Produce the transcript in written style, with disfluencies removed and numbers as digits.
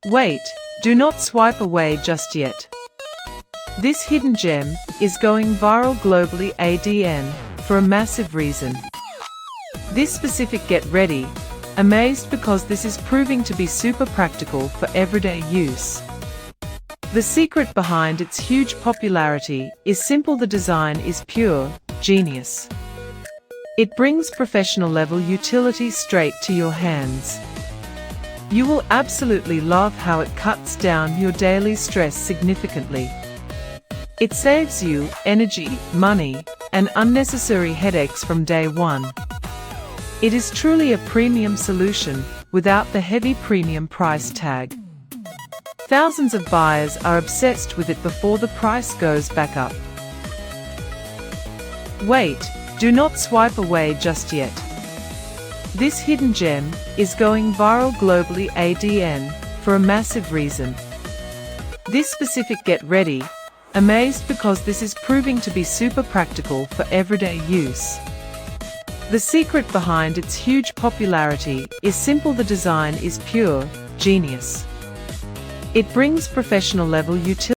Wait, do not swipe away just yet. This hidden gem is going viral globally ADN for a massive reason. This specific get ready, amazed because this is proving to be super practical for everyday use. The secret behind its huge popularity is simple. The design is pure genius. It brings professional level utility straight to your hands. You will absolutely love how it cuts down your daily stress significantly. It saves you energy, money, and unnecessary headaches from day one. It is truly a premium solution without the heavy premium price tag. Thousands of buyers are obsessed with it before the price goes back up. Wait, do not swipe away just yet. This hidden gem is going viral globally ADN for a massive reason. This specific get ready, amazed because this is proving to be super practical for everyday use. The secret behind its huge popularity is simple. The design is pure genius. It brings professional level utility